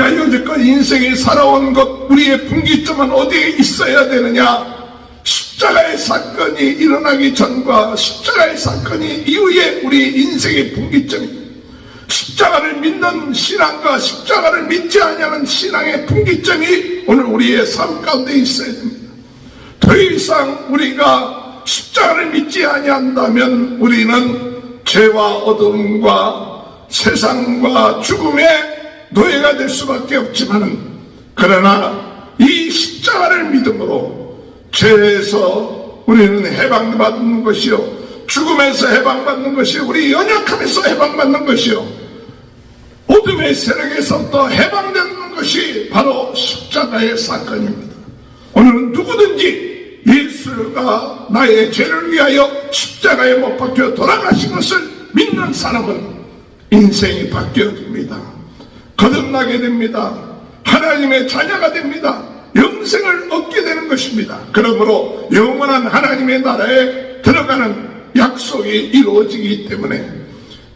우리가 여태껏 인생에 살아온 것, 우리의 분기점은 어디에 있어야 되느냐? 십자가의 사건이 일어나기 전과 십자가의 사건이 이후에 우리 인생의 분기점입니다. 십자가를 믿는 신앙과 십자가를 믿지 아니하는 신앙의 분기점이 오늘 우리의 삶 가운데 있어야 됩니다. 더 이상 우리가 십자가를 믿지 아니한다면 우리는 죄와 어둠과 세상과 죽음의 노예가 될 수밖에 없지만은, 그러나 이 십자가를 믿음으로 죄에서 우리는 해방받는 것이요, 죽음에서 해방받는 것이요, 우리 연약함에서 해방받는 것이요, 어둠의 세력에서부터 해방되는 것이 바로 십자가의 사건입니다. 오늘은 누구든지 예수가 나의 죄를 위하여 십자가에 못 박혀 돌아가신 것을 믿는 사람은 인생이 바뀌어집니다. 거듭나게 됩니다. 하나님의 자녀가 됩니다. 영생을 얻게 되는 것입니다. 그러므로 영원한 하나님의 나라에 들어가는 약속이 이루어지기 때문에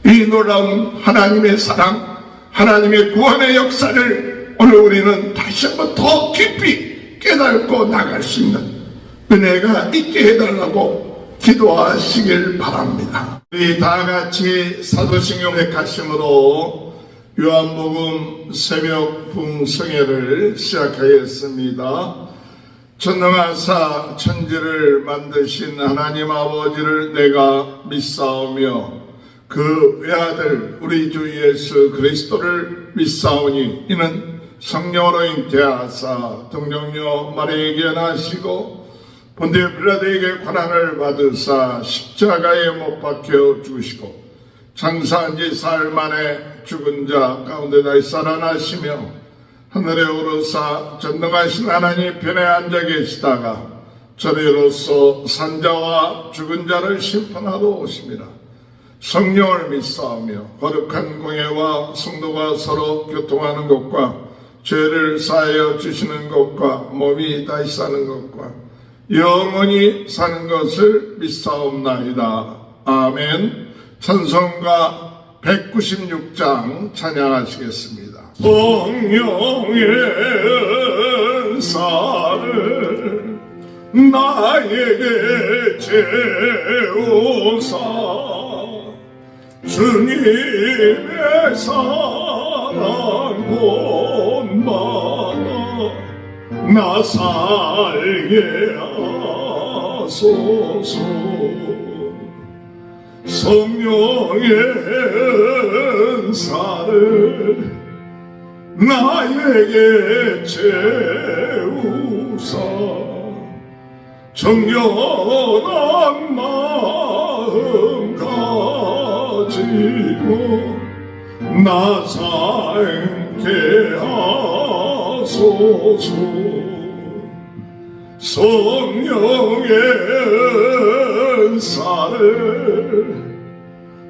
이 놀라운 하나님의 사랑, 하나님의 구원의 역사를 오늘 우리는 다시 한번 더 깊이 깨닫고 나갈 수 있는 은혜가 있게 해달라고 기도하시길 바랍니다. 우리 다 같이 사도신경의 가심으로 요한복음 새벽 붕성회를 시작하였습니다. 전능하사 천지를 만드신 하나님 아버지를 내가 믿사오며 그 외아들 우리 주 예수 그리스도를 믿사오니 이는 성령으로 잉태하사 동정녀 마리아에게 나시고 본디오 빌라도에게 고난을 받으사 십자가에 못 박혀 죽으시고 장사한 지 사흘 만에 죽은 자 가운데 다시 살아나시며 하늘에 오르사 전능하신 하나님 편에 앉아 계시다가 저리로서 산자와 죽은 자를 심판하러 오심이라. 성령을 믿사오며 거룩한 공예와 성도가 서로 교통하는 것과 죄를 사하여 주시는 것과 몸이 다시 사는 것과 영원히 사는 것을 믿사옵나이다. 아멘. 찬송가 196장 찬양하시겠습니다. 성령의 은사를 나에게 채우사 주님의 사랑 본받아 나 살게 하소서. 성령의 은사를 나에게 채우사 정결한 마음 가지고 나 살게 하소서. 성령의 은사를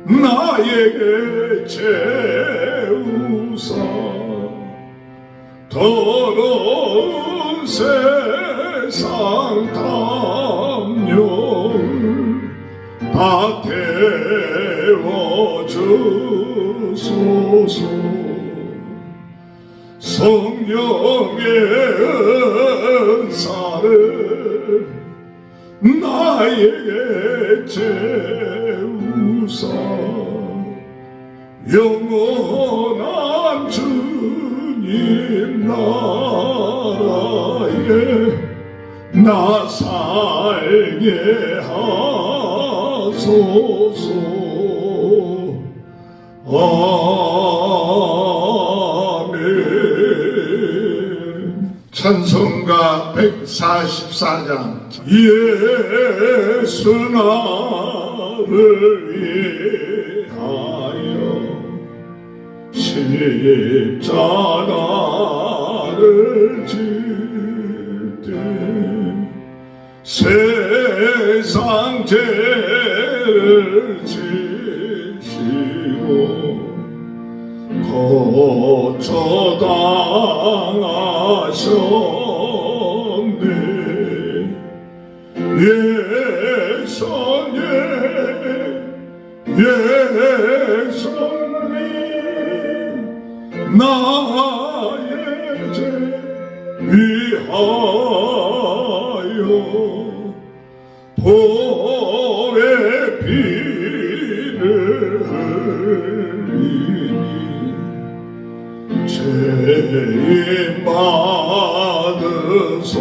나에게 채우사 더러운 세상 담력을 다 태워주소서. 성령의 은사를 나에게 채우사 영원한 주님 나라에 나 살게 하소서. 아멘. 찬송가 144장 예수 나를 위하여 십자가를 질때 세상 죄를 지시고 거쳐 당하셨네. 예수님 나의 보배 피를 흘리니 죄인 받으소서.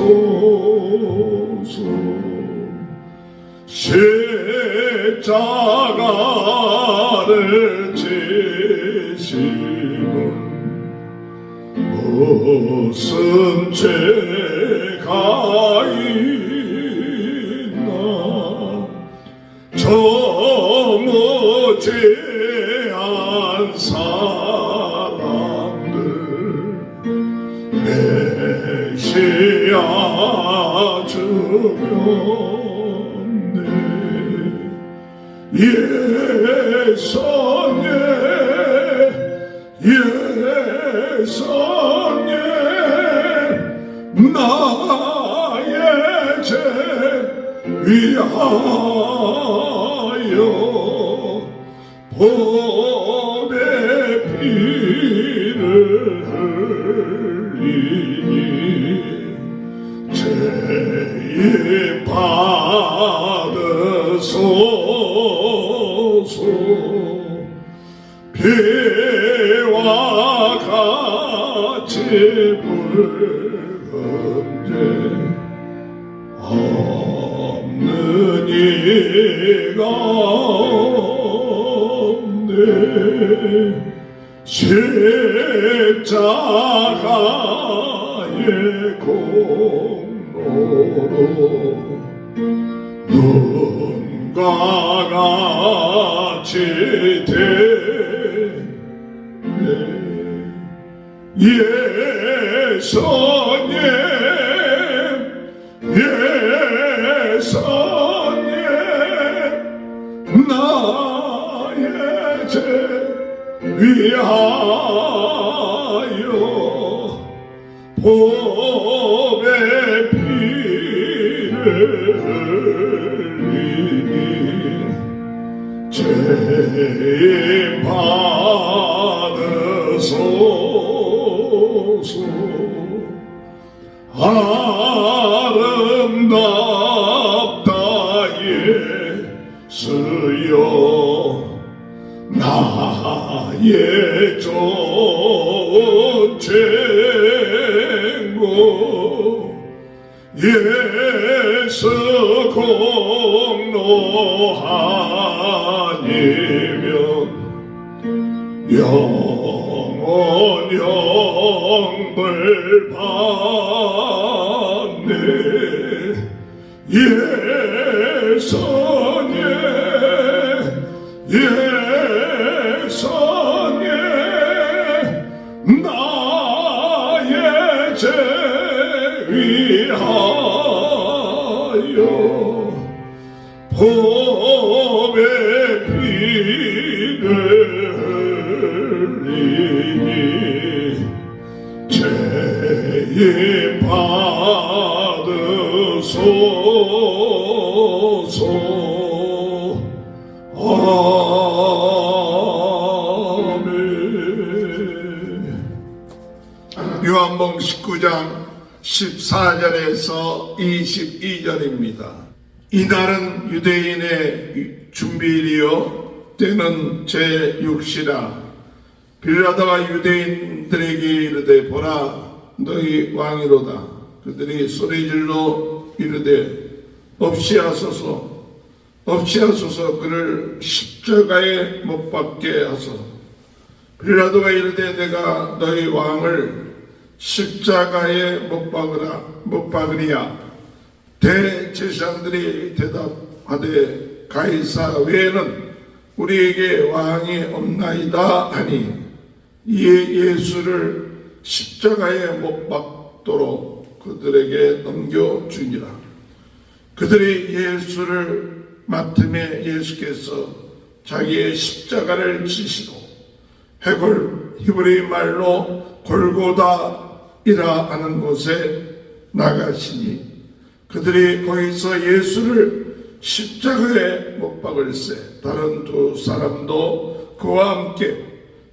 십자가를 지시는 무슨 죄가 있나. 정오 죄한 사람들 메시아 주면 예수님 나의 죄 위하여 보배 피를 흘리니 죄인 받으소서. 피와 같이 붉은데 없는 이가 없네. 십자가의 공로로 눈과 같이 되네. 예수님 나의 죄 위하여 보배 피를 흘리니 죄인 받으소서. 아름답다 예수여 나의 전쟁고. 예수 공로 아니면 영원 영벌 받네. 예수님 나의 죄 위하여 보배 피를 흘리니 죄인 받으소서. 요한복음 19장 14절에서 22절입니다. 이날은 유대인의 준비일이요 때는 제6시라. 빌라도가 유대인들에게 이르되 보라 너희 왕이로다. 그들이 소리질러 이르되 없이하소서 그를 십자가에 못 박게 하소서. 빌라도가 이르되 내가 너희 왕을 십자가에 못 박으리야. 대제사장들이 대답하되 가이사 외에는 우리에게 왕이 없나이다 하니 이에 예수를 십자가에 못 박도록 그들에게 넘겨주니라. 그들이 예수를 맡음에 예수께서 자기의 십자가를 지시고 해골 히브리 말로 골고다이라 하는 곳에 나가시니 그들이 거기서 예수를 십자가에 못 박을세. 다른 두 사람도 그와 함께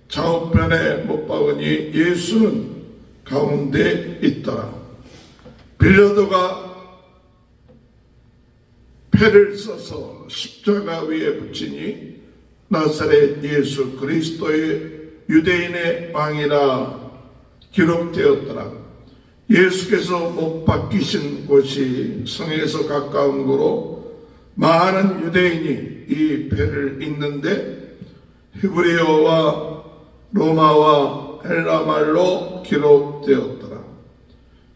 좌우편에 못 박으니 예수는 가운데 있더라. 빌라도가 패를 써서 십자가 위에 붙이니 나사렛 예수 그리스도의 유대인의 왕이라 기록되었더라. 예수께서 못 박히신 곳이 성에서 가까운 거로 많은 유대인이 이 패를 읽는데 히브리어와 로마와 헬라말로 기록되었더라.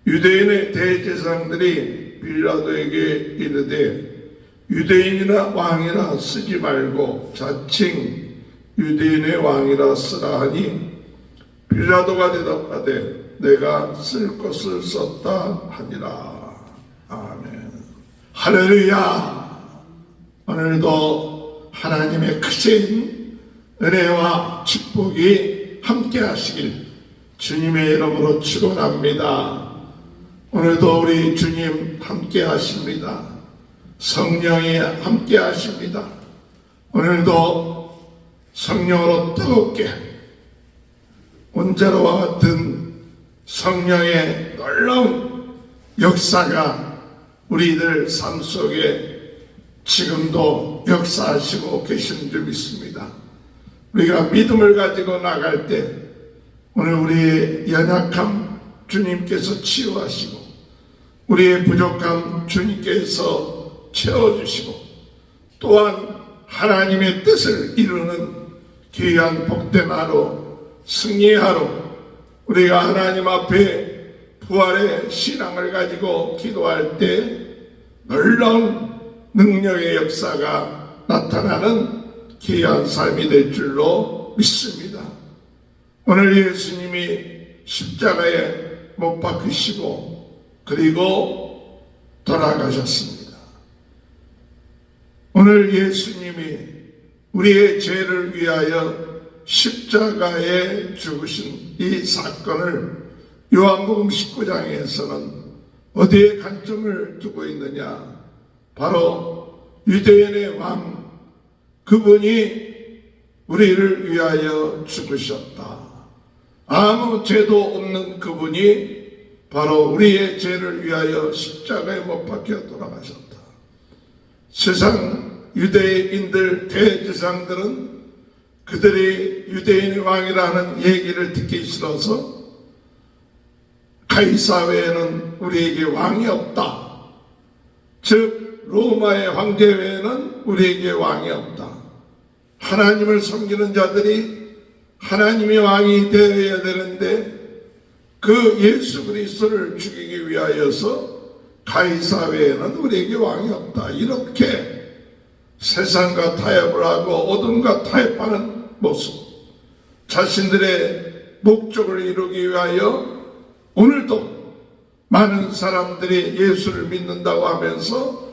유대인의 대제사장들이 빌라도에게 이르되 유대인이나 왕이라 쓰지 말고 자칭 유대인의 왕이라 쓰라 하니 빌라도가 대답하되 내가 쓸 것을 썼다 하니라. 아멘. 할렐루야. 오늘도 하나님의 크신 은혜와 축복이 함께 하시길 주님의 이름으로 축원합니다. 오늘도 우리 주님 함께 하십니다. 성령이 함께 하십니다. 오늘도 성령으로 뜨겁게 언제와 같은 성령의 놀라운 역사가 우리들 삶 속에 지금도 역사하시고 계신 줄 믿습니다. 우리가 믿음을 가지고 나갈 때 오늘 우리의 연약함 주님께서 치유하시고 우리의 부족함 주님께서 채워주시고 또한 하나님의 뜻을 이루는 귀한 복된 하루, 승리의 하루, 우리가 하나님 앞에 부활의 신앙을 가지고 기도할 때 놀라운 능력의 역사가 나타나는 귀한 삶이 될 줄로 믿습니다. 오늘 예수님이 십자가에 못 박히시고 그리고 돌아가셨습니다. 오늘 예수님이 우리의 죄를 위하여 십자가에 죽으신 이 사건을 요한복음 19장에서는 어디에 관점을 두고 있느냐? 바로 유대인의 왕, 그분이 우리를 위하여 죽으셨다. 아무 죄도 없는 그분이 바로 우리의 죄를 위하여 십자가에 못 박혀 돌아가셨다. 세상 유대인들 대제사장들은 그들이 유대인의 왕이라는 얘기를 듣기 싫어서 가이사 외에는 우리에게 왕이 없다. 즉 로마의 황제 외에는 우리에게 왕이 없다. 하나님을 섬기는 자들이 하나님의 왕이 되어야 되는데 그 예수 그리스도를 죽이기 위하여서 가이사 외에는 우리에게 왕이 없다. 이렇게 세상과 타협을 하고 어둠과 타협하는 모습, 자신들의 목적을 이루기 위하여 오늘도 많은 사람들이 예수를 믿는다고 하면서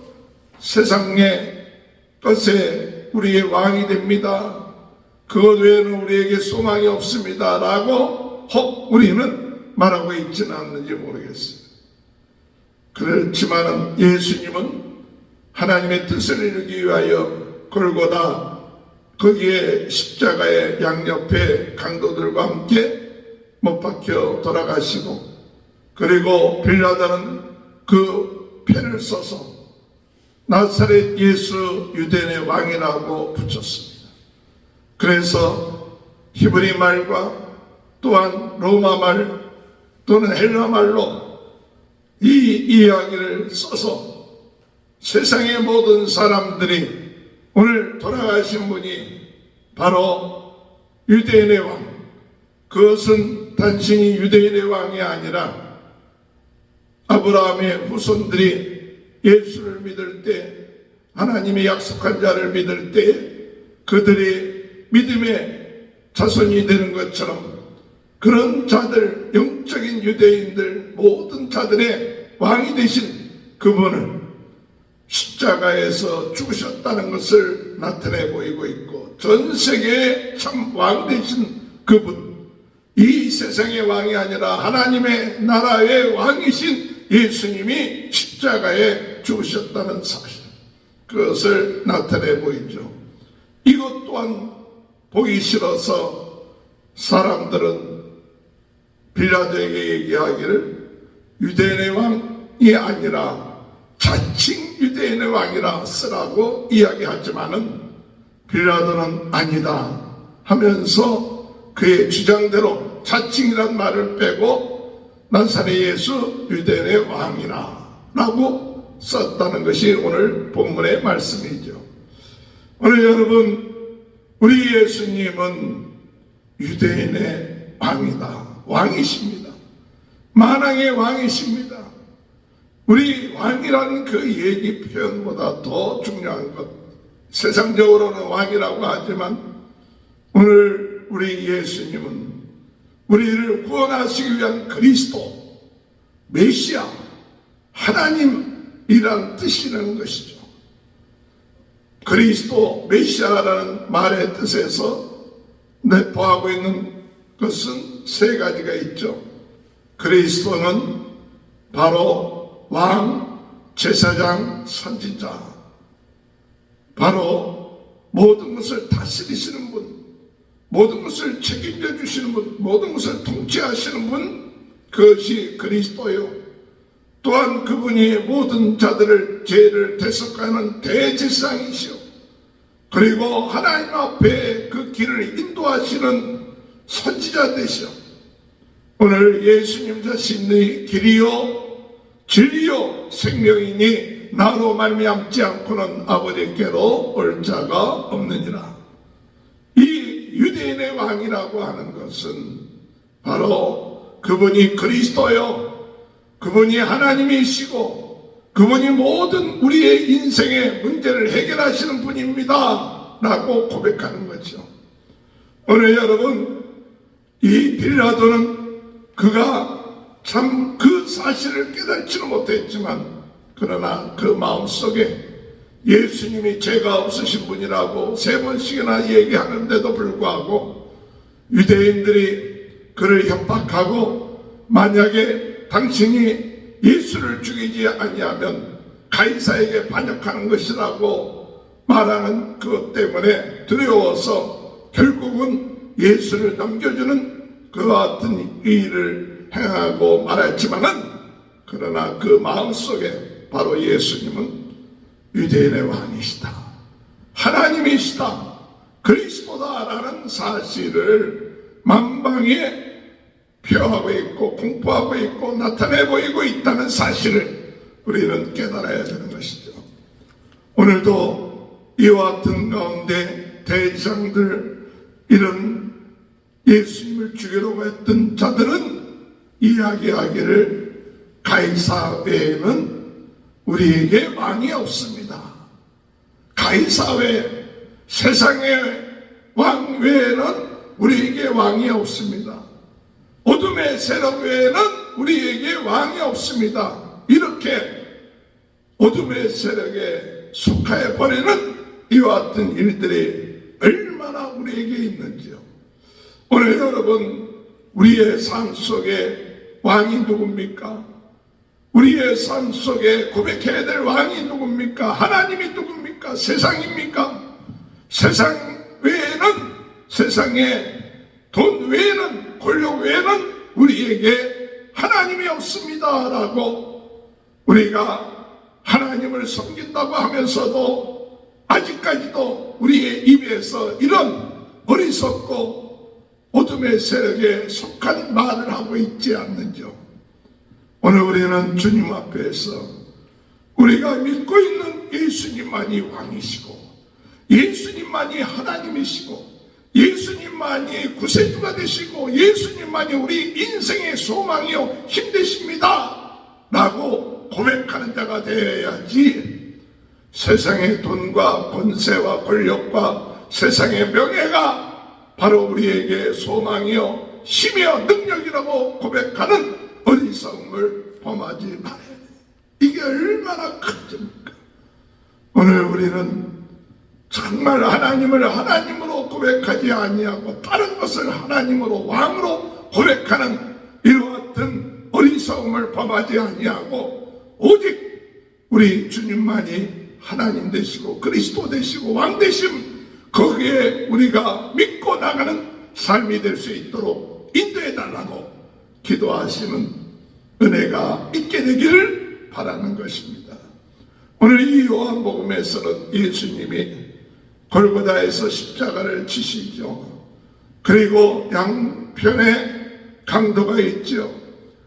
세상의 것에 우리의 왕이 됩니다. 그것 외에는 우리에게 소망이 없습니다. 라고 혹 우리는 말하고 있지는 않는지 모르겠어요. 그렇지만 예수님은 하나님의 뜻을 이루기 위하여 골고다 거기에 십자가의 양옆에 강도들과 함께 못 박혀 돌아가시고 그리고 빌라도는 그 패를 써서 나사렛 예수 유대인의 왕이라고 붙였습니다. 그래서 히브리 말과 또한 로마 말 또는 헬라 말로 이 이야기를 써서 세상의 모든 사람들이 오늘 돌아가신 분이 바로 유대인의 왕, 그것은 단순히 유대인의 왕이 아니라 아브라함의 후손들이 예수를 믿을 때 하나님의 약속한 자를 믿을 때 그들이 믿음의 자손이 되는 것처럼 그런 자들, 영적인 유대인들 모든 자들의 왕이 되신 그분을 십자가에서 죽으셨다는 것을 나타내 보이고 있고 전 세계의 참 왕 되신 그분, 이 세상의 왕이 아니라 하나님의 나라의 왕이신 예수님이 십자가에 죽으셨다는 사실, 그것을 나타내 보이죠. 이것 또한 보기 싫어서 사람들은 빌라도에게 얘기하기를 유대인의 왕 왕이 아니라 자칭 유대인의 왕이라 쓰라고 이야기하지만은 빌라도는 아니다 하면서 그의 주장대로 자칭이란 말을 빼고 나사렛 예수 유대인의 왕이라 라고 썼다는 것이 오늘 본문의 말씀이죠. 오늘 여러분, 우리 예수님은 유대인의 왕이다, 왕이십니다. 만왕의 왕이십니다. 우리 왕이라는 그 얘기 표현보다 더 중요한 것, 세상적으로는 왕이라고 하지만 오늘 우리 예수님은 우리를 구원하시기 위한 그리스도, 메시아, 하나님이란 뜻이라는 것이죠. 그리스도, 메시아라는 말의 뜻에서 내포하고 있는 것은 세 가지가 있죠. 그리스도는 바로 왕, 제사장, 선지자, 바로 모든 것을 다스리시는 분, 모든 것을 책임져 주시는 분, 모든 것을 통치하시는 분, 그것이 그리스도요. 또한 그분이 모든 자들을 죄를 대속하는 대제사장이시오. 그리고 하나님 앞에 그 길을 인도하시는 선지자 되시오. 오늘 예수님 자신의 길이요 진리요 생명이니 나로 말미암지 않고는 아버지께로 올 자가 없느니라. 이 유대인의 왕이라고 하는 것은 바로 그분이 그리스도요, 그분이 하나님이시고 그분이 모든 우리의 인생의 문제를 해결하시는 분입니다 라고 고백하는 거죠. 오늘 여러분, 이 빌라도는 그가 참 그 사실을 깨닫지는 못했지만 그러나 그 마음속에 예수님이 죄가 없으신 분이라고 3번씩이나 얘기하는데도 불구하고 유대인들이 그를 협박하고 만약에 당신이 예수를 죽이지 아니하면 가이사에게 반역하는 것이라고 말하는 그것 때문에 두려워서 결국은 예수를 넘겨주는 그와 같은 일을 행하고 말했지만은 그러나 그 마음속에 바로 예수님은 유대인의 왕이시다, 하나님이시다, 그리스도다라는 사실을 만방에 표하고 있고 공포하고 있고 나타내 보이고 있다는 사실을 우리는 깨달아야 되는 것이죠. 오늘도 이와 같은 가운데 대제사장들, 이런 예수님을 죽이려고 했던 자들은 이야기하기를 가이사 외에는 우리에게 왕이 없습니다. 가이사 외, 세상의 왕 외에는 우리에게 왕이 없습니다. 어둠의 세력 외에는 우리에게 왕이 없습니다. 이렇게 어둠의 세력에 속하여 버리는 이와 같은 일들이 얼마나 우리에게 있는지요. 오늘 여러분, 우리의 삶 속에 왕이 누굽니까? 우리의 삶 속에 고백해야 될 왕이 누굽니까? 하나님이 누굽니까? 세상입니까? 세상 외에는, 세상에 돈 외에는, 권력 외에는 우리에게 하나님이 없습니다 라고 우리가 하나님을 섬긴다고 하면서도 아직까지도 우리의 입에서 이런 어리석고 어둠의 세력에 속한 말을 하고 있지 않는지요. 오늘 우리는 주님 앞에서 우리가 믿고 있는 예수님만이 왕이시고 예수님만이 하나님이시고 예수님만이 구세주가 되시고 예수님만이 우리 인생의 소망이요 힘 되십니다 라고 고백하는 자가 되어야지 세상의 돈과 권세와 권력과 세상의 명예가 바로 우리에게 소망이요 힘이요 능력이라고 고백하는 어리석음을 범하지 말아야 돼. 이게 얼마나 큰 점입니까? 오늘 우리는 정말 하나님을 하나님으로 고백하지 아니하고 다른 것을 하나님으로 왕으로 고백하는 이와 같은 어리석음을 범하지 아니하고 오직 우리 주님만이 하나님 되시고 그리스도 되시고 왕 되심, 거기에 우리가 믿고 나가는 삶이 될 수 있도록 인도해 달라고 기도하시는 은혜가 있게 되기를 바라는 것입니다. 오늘 이 요한복음에서는 예수님이 골고다에서 십자가를 지시죠. 그리고 양편에 강도가 있죠.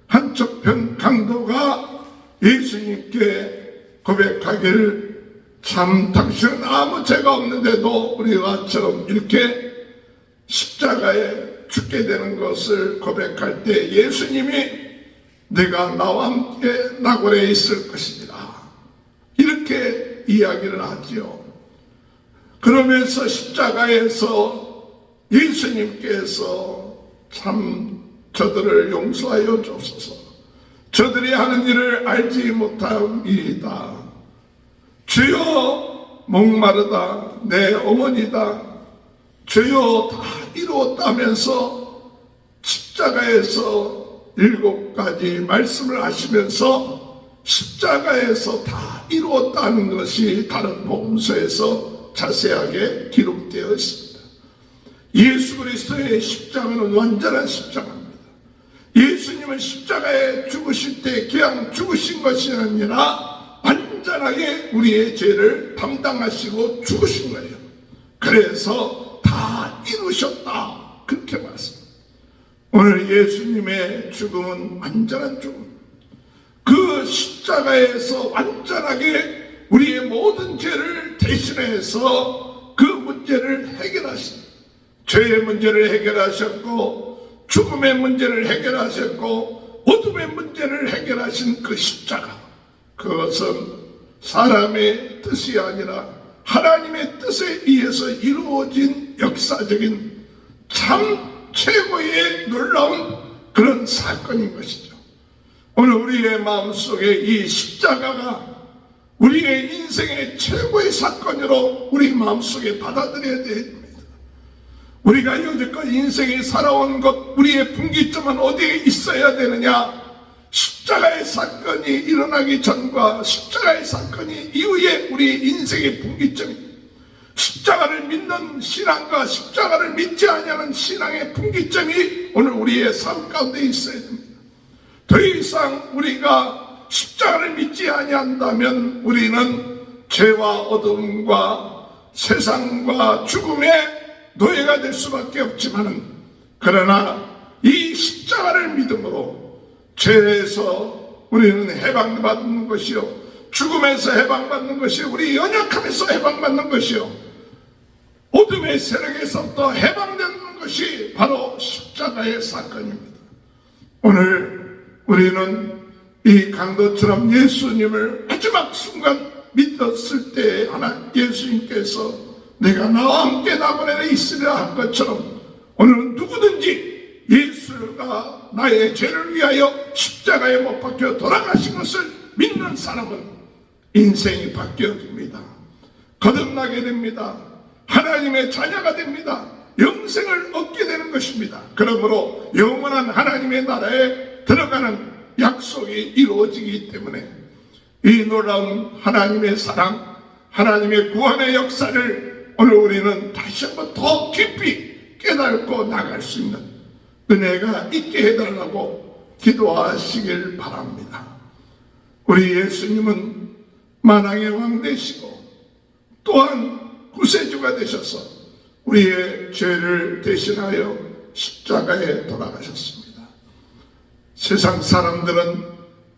한쪽 편 강도가 예수님께 고백하기를 참 당신은 아무 죄가 없는데도 우리와처럼 이렇게 십자가에 죽게 되는 것을 고백할 때 예수님이 내가 나와 함께 낙원에 있을 것이니라 이렇게 이야기를 하지요. 그러면서 십자가에서 예수님께서 참 저들을 용서하여 주옵소서. 저들이 하는 일을 알지 못함이다. 주여 목마르다 내 어머니다. 주여 다 이루었다면서 십자가에서 7가지 말씀을 하시면서 십자가에서 다 이루었다는 것이 다른 복음서에서 자세하게 기록되어 있습니다. 예수 그리스도의 십자가는 완전한 십자가입니다. 예수님은 십자가에 죽으실 때 그냥 죽으신 것이 아니라 완전하게 우리의 죄를 담당하시고 죽으신 거예요. 그래서 다 이루셨다 그렇게 말씀합니다. 오늘 예수님의 죽음은 완전한 죽음, 그 십자가에서 완전하게 우리의 모든 죄를 대신해서 그 문제를 해결하신, 죄의 문제를 해결하셨고 죽음의 문제를 해결하셨고 어둠의 문제를 해결하신 그 십자가, 그것은 사람의 뜻이 아니라 하나님의 뜻에 의해서 이루어진 역사적인 참 최고의 놀라운 그런 사건인 것이죠. 오늘 우리의 마음속에 이 십자가가 우리의 인생의 최고의 사건으로 우리 마음속에 받아들여야 됩니다. 우리가 여태껏 인생에 살아온 것, 우리의 분기점은 어디에 있어야 되느냐? 십자가의 사건이 일어나기 전과 십자가의 사건이 이후에 우리 인생의 분기점입니다. 십자가를 믿는 신앙과 십자가를 믿지 아니하는 신앙의 분기점이 오늘 우리의 삶 가운데 있어야 됩니다. 더 이상 우리가 십자가를 믿지 아니한다면 우리는 죄와 어둠과 세상과 죽음의 노예가 될 수밖에 없지만은, 그러나 이 십자가를 믿음으로 죄에서 우리는 해방받는 것이요, 죽음에서 해방받는 것이요, 우리 연약함에서 해방받는 것이요, 어둠의 세력에서부터 해방되는 것이 바로 십자가의 사건입니다. 오늘 우리는 이 강도처럼 예수님을 마지막 순간 믿었을 때 하나 예수님께서 내가 나와 함께 낙원에 있으리라 한 것처럼 오늘은 누구든지 예수가 나의 죄를 위하여 십자가에 못 박혀 돌아가신 것을 믿는 사람은 인생이 바뀌어집니다. 거듭나게 됩니다. 하나님의 자녀가 됩니다. 영생을 얻게 되는 것입니다. 그러므로 영원한 하나님의 나라에 들어가는 약속이 이루어지기 때문에 이 놀라운 하나님의 사랑, 하나님의 구원의 역사를 오늘 우리는 다시 한번 더 깊이 깨닫고 나갈 수 있는 은혜가 있게 해달라고 기도하시길 바랍니다. 우리 예수님은 만왕의 왕 되시고 또한 구세주가 되셔서 우리의 죄를 대신하여 십자가에 돌아가셨습니다. 세상 사람들은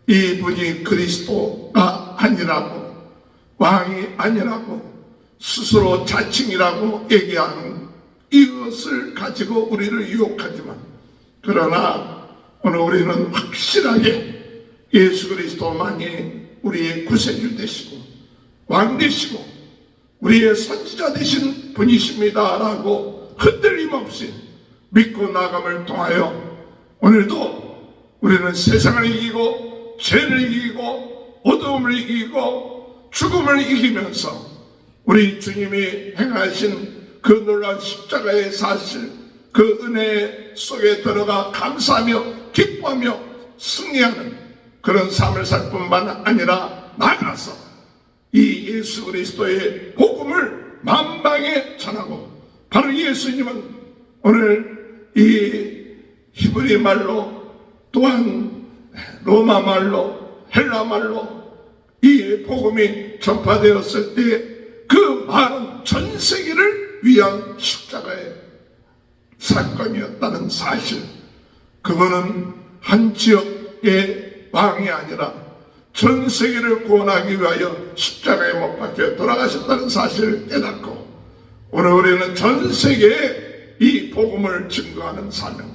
이분이 그리스도가 아니라고, 왕이 아니라고, 스스로 자칭이라고 얘기하는 이것을 가지고 우리를 유혹하지만, 그러나 오늘 우리는 확실하게 예수 그리스도만이 우리의 구세주 되시고 왕 되시고 우리의 선지자 되신 분이십니다 라고 흔들림 없이 믿고 나감을 통하여 오늘도 우리는 세상을 이기고 죄를 이기고 어두움을 이기고 죽음을 이기면서 우리 주님이 행하신 그 놀라운 십자가의 사실, 그 은혜 속에 들어가 감사하며 기뻐하며 승리하는 그런 삶을 살 뿐만 아니라 나가서 이 예수 그리스도의 복음을 만방에 전하고, 바로 예수님은 오늘 이 히브리 말로 또한 로마 말로 헬라 말로 이 복음이 전파되었을 때 그 많은 전 세계를 위한 십자가의 사건이었다는 사실, 그거는 한 지역의 왕이 아니라 전 세계를 구원하기 위하여 십자가에 못 박혀 돌아가셨다는 사실을 깨닫고, 오늘 우리는 전 세계에 이 복음을 증거하는 사명,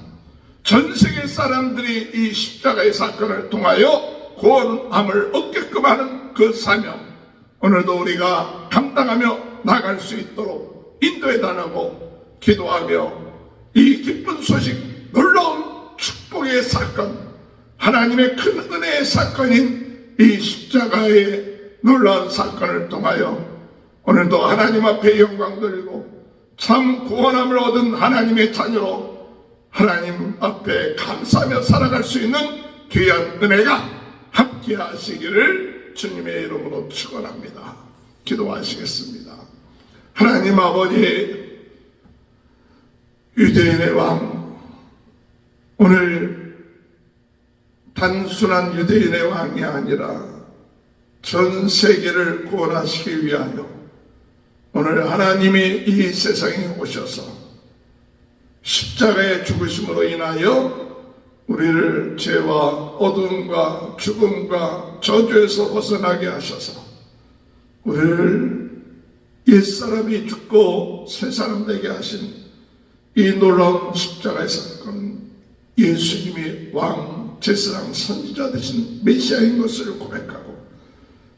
전 세계 사람들이 이 십자가의 사건을 통하여 구원함을 얻게끔 하는 그 사명, 오늘도 우리가 감당하며 나갈 수 있도록 인도해 달라고 기도하며, 이 기쁜 소식, 놀라운 축복의 사건, 하나님의 큰 은혜의 사건인 이 십자가의 놀라운 사건을 통하여 오늘도 하나님 앞에 영광 돌리고 참 구원함을 얻은 하나님의 자녀로 하나님 앞에 감사하며 살아갈 수 있는 귀한 은혜가 함께 하시기를 주님의 이름으로 축원합니다. 기도하시겠습니다. 하나님 아버지, 유대인의 왕, 오늘 단순한 유대인의 왕이 아니라 전 세계를 구원하시기 위하여 오늘 하나님이 이 세상에 오셔서 십자가의 죽으심으로 인하여 우리를 죄와 어둠과 죽음과 저주에서 벗어나게 하셔서 우리를 옛사람이 죽고 새사람 되게 하신 이 놀라운 십자가의 사건, 예수님이 왕, 제사장, 선지자 되신 메시아인 것을 고백하고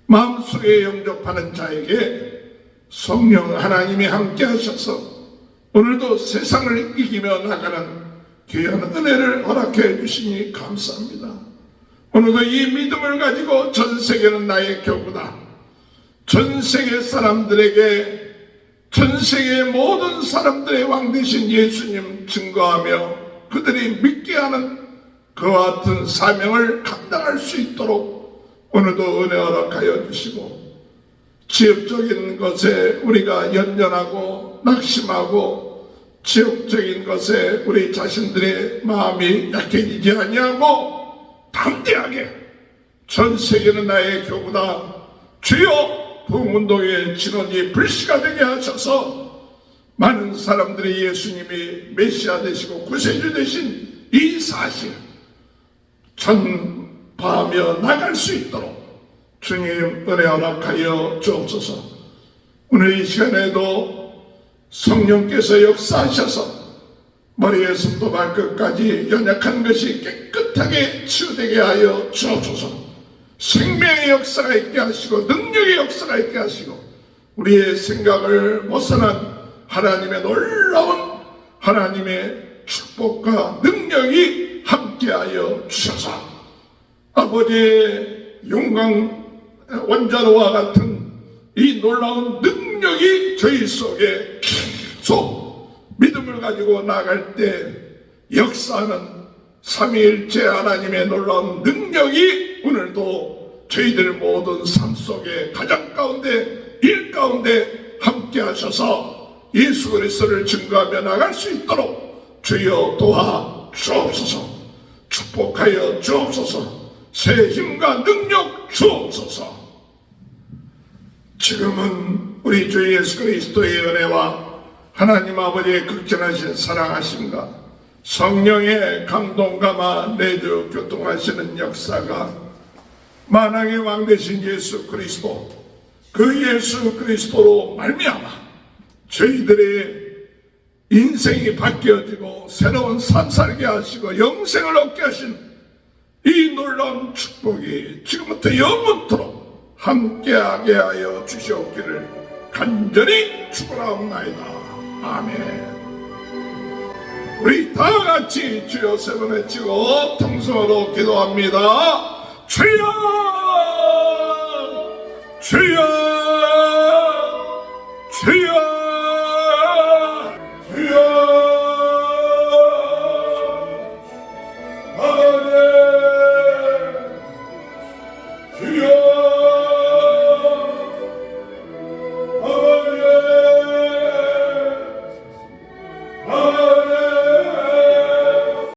마음속에 영접하는 자에게 성령 하나님이 함께 하셔서 오늘도 세상을 이기며 나가는 귀한 은혜를 허락해 주시니 감사합니다. 오늘도 이 믿음을 가지고 전 세계는 나의 교구다, 전 세계 사람들에게, 전 세계의 모든 사람들의 왕 되신 예수님 증거하며 그들이 믿게 하는 그와 같은 사명을 감당할 수 있도록 오늘도 은혜 허락하여 주시고, 지역적인 것에 우리가 연연하고 낙심하고 지역적인 것에 우리 자신들의 마음이 약해지지 아니하고 담대하게 전 세계는 나의 교구다, 주여 부흥운동의 진원이 불씨가 되게 하셔서 많은 사람들이 예수님이 메시아 되시고 구세주 되신 이 사실 전파하며 나갈 수 있도록 주님 은혜 허락하여 주옵소서. 오늘 이 시간에도 성령께서 역사하셔서 머리에서부터 발끝까지 연약한 것이 깨끗하게 치유되게 하여 주옵소서. 생명의 역사가 있게 하시고 능력의 역사가 있게 하시고 우리의 생각을 벗어난 하나님의 놀라운 하나님의 축복과 능력이 함께하여 주셔서 아버지의 영광 원자로와 같은 이 놀라운 능력이 저희 속에 계속 믿음을 가지고 나갈 때 역사하는 삼위일체 하나님의 놀라운 능력이 오늘도 저희들 모든 삶 속에 가정 가운데 일 가운데 함께 하셔서 예수 그리스도를 증거하며 나갈 수 있도록 주여 도와 주옵소서. 축복하여 주옵소서. 새 힘과 능력 주옵소서. 지금은 우리 주 예수 그리스도의 은혜와 하나님 아버지의 극진하신 사랑하심과 성령의 감동감화 내주 교통하시는 역사가 만왕의 왕 되신 예수 그리스도, 그 예수 그리스도로 말미암아 저희들의 인생이 바뀌어지고 새로운 삶 살게 하시고 영생을 얻게 하신 이 놀라운 축복이 지금부터 영원토록 함께하게 하여 주시옵기를 간절히 축원하옵나이다. 아멘. 우리 다같이 주여 세 번 외치고 통성으로 기도합니다. 주여 주여